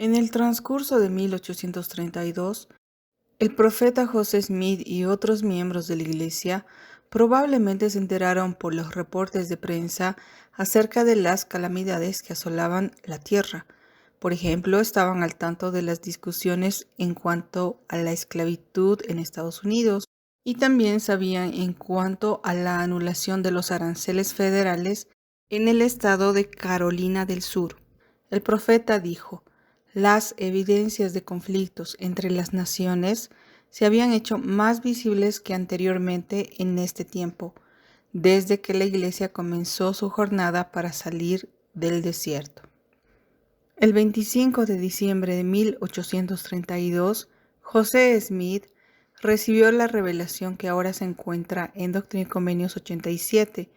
En el transcurso de 1832, el profeta José Smith y otros miembros de la Iglesia probablemente se enteraron por los reportes de prensa acerca de las calamidades que asolaban la tierra. Por ejemplo, estaban al tanto de las discusiones en cuanto a la esclavitud en Estados Unidos y también sabían en cuanto a la anulación de los aranceles federales en el estado de Carolina del Sur. El profeta dijo: las evidencias de conflictos entre las naciones se habían hecho más visibles que anteriormente en este tiempo, desde que la Iglesia comenzó su jornada para salir del desierto. El 25 de diciembre de 1832, José Smith recibió la revelación que ahora se encuentra en Doctrina y Convenios 87,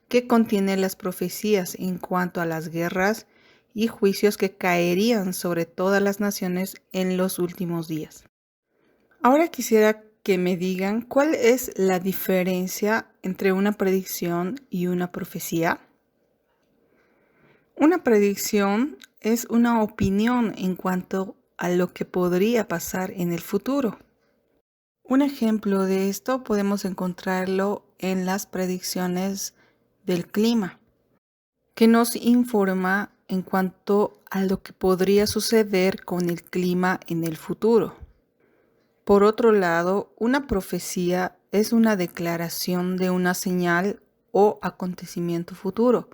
que contiene las profecías en cuanto a las guerras y juicios que caerían sobre todas las naciones en los últimos días. Ahora quisiera que me digan cuál es la diferencia entre una predicción y una profecía. Una predicción es una opinión en cuanto a lo que podría pasar en el futuro. Un ejemplo de esto podemos encontrarlo en las predicciones del clima, que nos informa en cuanto a lo que podría suceder con el clima en el futuro. Por otro lado, una profecía es una declaración de una señal o acontecimiento futuro,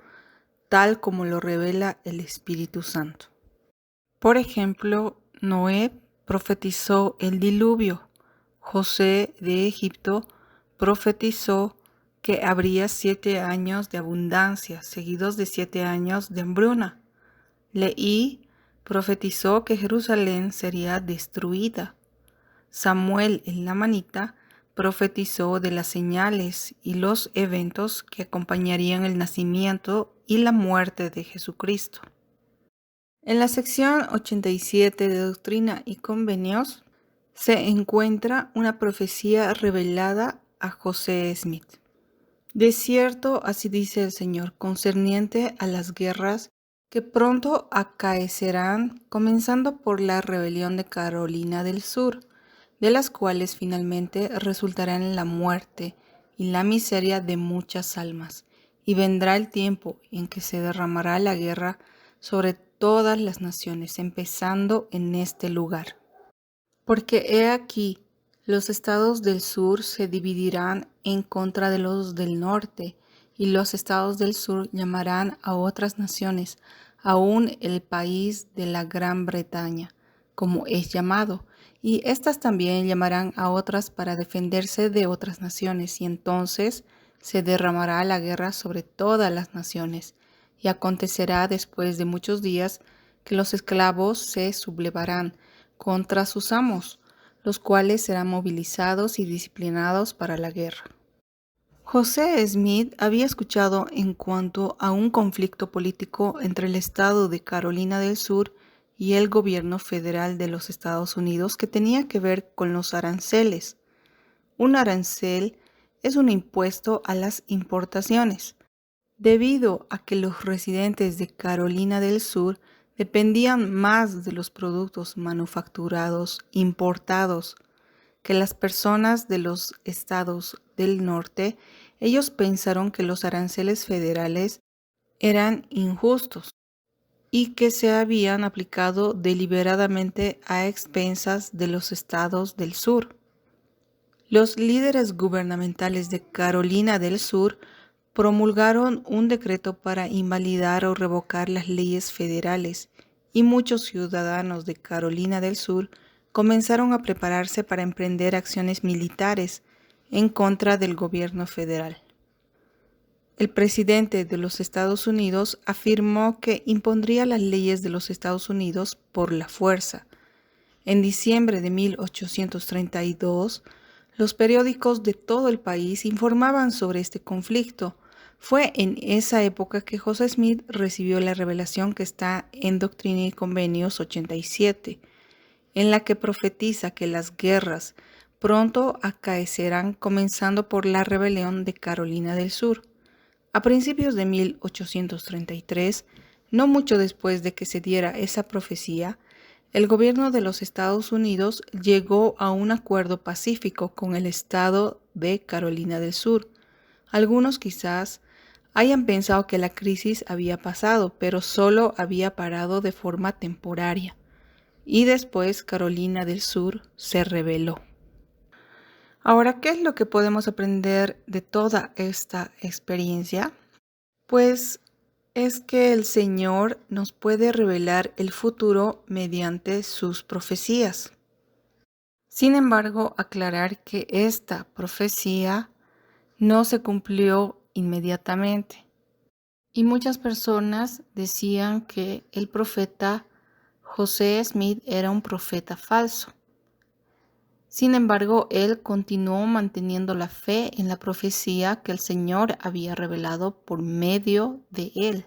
tal como lo revela el Espíritu Santo. Por ejemplo, Noé profetizó el diluvio. José de Egipto profetizó que habría 7 años de abundancia, seguidos de 7 años de hambruna. Leí profetizó que Jerusalén sería destruida. Samuel el Namanita profetizó de las señales y los eventos que acompañarían el nacimiento y la muerte de Jesucristo. En la sección 87 de Doctrina y Convenios se encuentra una profecía revelada a José Smith. De cierto, así dice el Señor, concerniente a las guerras que pronto acaecerán, comenzando por la rebelión de Carolina del Sur, de las cuales finalmente resultarán la muerte y la miseria de muchas almas, y vendrá el tiempo en que se derramará la guerra sobre todas las naciones, empezando en este lugar. Porque he aquí, los estados del sur se dividirán en contra de los del norte, y los estados del sur llamarán a otras naciones, aún el país de la Gran Bretaña, como es llamado, y éstas también llamarán a otras para defenderse de otras naciones, y entonces se derramará la guerra sobre todas las naciones. Y acontecerá después de muchos días que los esclavos se sublevarán contra sus amos, los cuales serán movilizados y disciplinados para la guerra. José Smith había escuchado en cuanto a un conflicto político entre el estado de Carolina del Sur y el gobierno federal de los Estados Unidos que tenía que ver con los aranceles. Un arancel es un impuesto a las importaciones. Debido a que los residentes de Carolina del Sur dependían más de los productos manufacturados importados que las personas de los estados del norte, ellos pensaron que los aranceles federales eran injustos y que se habían aplicado deliberadamente a expensas de los estados del sur. Los líderes gubernamentales de Carolina del Sur promulgaron un decreto para invalidar o revocar las leyes federales, y muchos ciudadanos de Carolina del Sur comenzaron a prepararse para emprender acciones militares en contra del gobierno federal. El presidente de los Estados Unidos afirmó que impondría las leyes de los Estados Unidos por la fuerza. En diciembre de 1832, los periódicos de todo el país informaban sobre este conflicto. Fue en esa época que José Smith recibió la revelación que está en Doctrina y Convenios 87, en la que profetiza que las guerras pronto acaecerán, comenzando por la rebelión de Carolina del Sur. A principios de 1833, no mucho después de que se diera esa profecía, El gobierno de los Estados Unidos llegó a un acuerdo pacífico con el estado de Carolina del Sur. Algunos quizás hayan pensado que la crisis había pasado, pero solo había parado de forma temporaria. Y después Carolina del Sur se rebeló. Ahora, ¿qué es lo que podemos aprender de toda esta experiencia? Pues es que el Señor nos puede revelar el futuro mediante sus profecías. Sin embargo, aclarar que esta profecía no se cumplió inmediatamente. Y muchas personas decían que el profeta José Smith era un profeta falso. Sin embargo, él continuó manteniendo la fe en la profecía que el Señor había revelado por medio de él.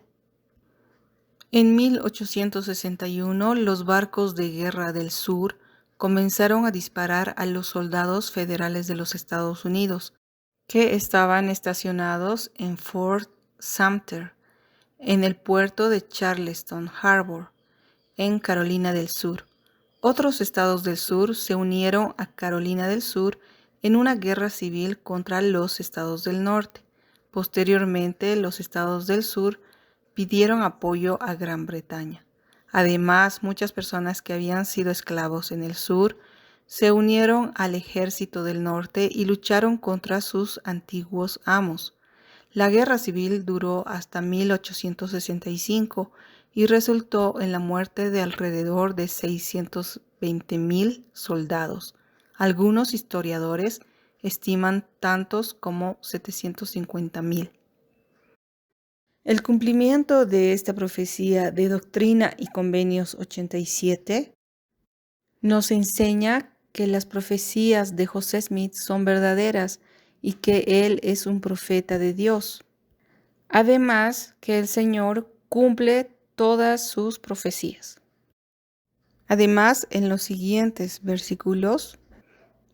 En 1861, los barcos de guerra del sur comenzaron a disparar a los soldados federales de los Estados Unidos, que estaban estacionados en Fort Sumter, en el puerto de Charleston Harbor, en Carolina del Sur. Otros estados del sur se unieron a Carolina del Sur en una guerra civil contra los estados del norte. Posteriormente, los estados del sur pidieron apoyo a Gran Bretaña. Además, muchas personas que habían sido esclavos en el sur se unieron al ejército del norte y lucharon contra sus antiguos amos. La guerra civil duró hasta 1865 y resultó en la muerte de alrededor de 620,000 soldados. Algunos historiadores estiman tantos como 750,000. El cumplimiento de esta profecía de Doctrina y Convenios 87 nos enseña que las profecías de José Smith son verdaderas y que él es un profeta de Dios. Además, que el Señor cumple todas sus profecías. Además, en los siguientes versículos,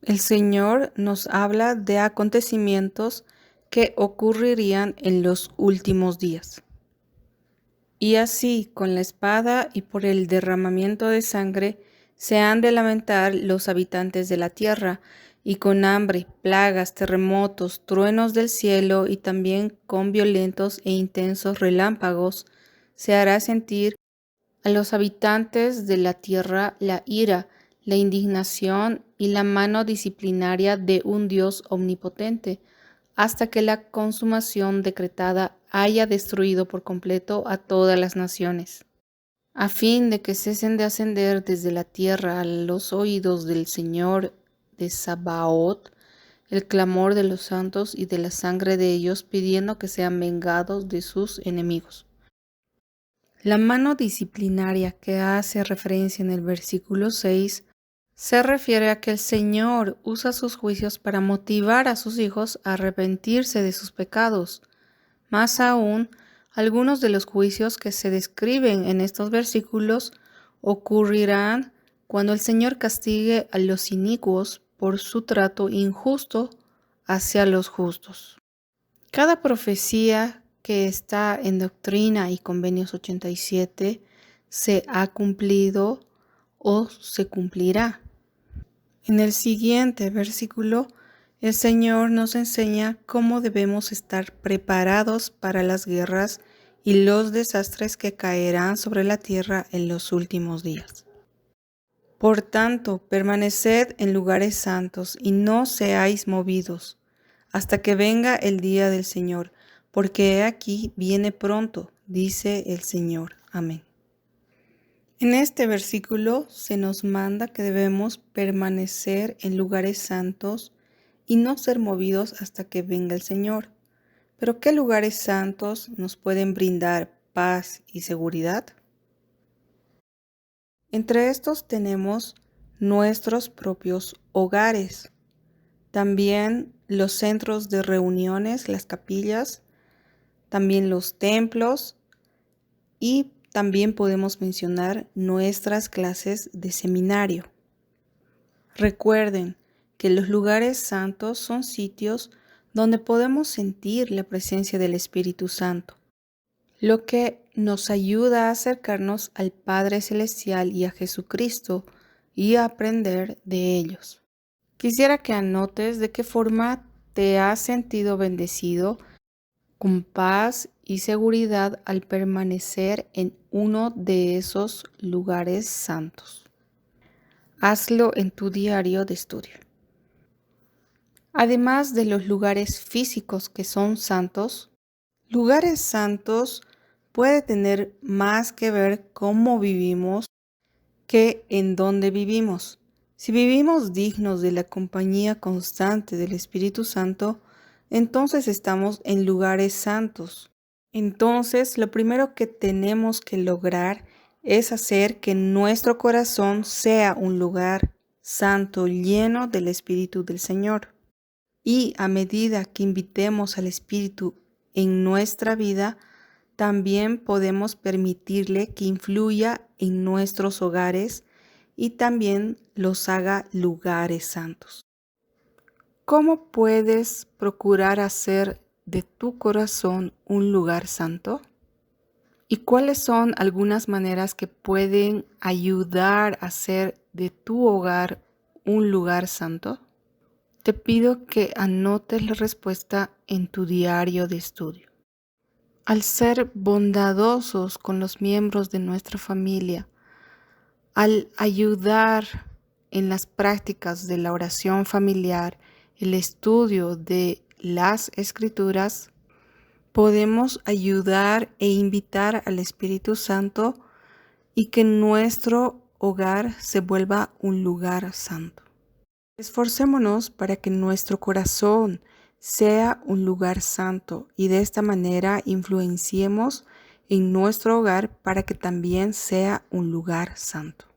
el Señor nos habla de acontecimientos que ocurrirían en los últimos días. Y así, con la espada y por el derramamiento de sangre, se han de lamentar los habitantes de la tierra, y con hambre, plagas, terremotos, truenos del cielo y también con violentos e intensos relámpagos, se hará sentir a los habitantes de la tierra la ira, la indignación y la mano disciplinaria de un Dios omnipotente, hasta que la consumación decretada haya destruido por completo a todas las naciones, a fin de que cesen de ascender desde la tierra a los oídos del Señor de Sabaoth el clamor de los santos y de la sangre de ellos, pidiendo que sean vengados de sus enemigos. La mano disciplinaria que hace referencia en el versículo 6 se refiere a que el Señor usa sus juicios para motivar a sus hijos a arrepentirse de sus pecados. Más aún, algunos de los juicios que se describen en estos versículos ocurrirán cuando el Señor castigue a los inicuos por su trato injusto hacia los justos. Cada profecía que está en Doctrina y Convenios 87 se ha cumplido o se cumplirá. En el siguiente versículo, el Señor nos enseña cómo debemos estar preparados para las guerras y los desastres que caerán sobre la tierra en los últimos días. Por tanto, permaneced en lugares santos y no seáis movidos, hasta que venga el día del Señor, porque he aquí viene pronto, dice el Señor. Amén. En este versículo se nos manda que debemos permanecer en lugares santos y no ser movidos hasta que venga el Señor. Pero ¿qué lugares santos nos pueden brindar paz y seguridad? Entre estos tenemos nuestros propios hogares, también los centros de reuniones, las capillas, también los templos y también podemos mencionar nuestras clases de seminario. Recuerden que los lugares santos son sitios donde podemos sentir la presencia del Espíritu Santo, lo que nos ayuda a acercarnos al Padre Celestial y a Jesucristo y a aprender de ellos. Quisiera que anotes de qué forma te has sentido bendecido con paz y seguridad al permanecer en uno de esos lugares santos. Hazlo en tu diario de estudio. Además de los lugares físicos que son santos, lugares santos puede tener más que ver cómo vivimos que en dónde vivimos. Si vivimos dignos de la compañía constante del Espíritu Santo, entonces estamos en lugares santos. Entonces, lo primero que tenemos que lograr es hacer que nuestro corazón sea un lugar santo lleno del Espíritu del Señor. Y a medida que invitemos al Espíritu en nuestra vida, también podemos permitirle que influya en nuestros hogares y también los haga lugares santos. ¿Cómo puedes procurar hacer de tu corazón un lugar santo? ¿Y cuáles son algunas maneras que pueden ayudar a hacer de tu hogar un lugar santo? Te pido que anotes la respuesta en tu diario de estudio. Al ser bondadosos con los miembros de nuestra familia, al ayudar en las prácticas de la oración familiar, el estudio de las Escrituras, podemos ayudar e invitar al Espíritu Santo y que nuestro hogar se vuelva un lugar santo. Esforcémonos para que nuestro corazón sea un lugar santo y de esta manera influenciemos en nuestro hogar para que también sea un lugar santo.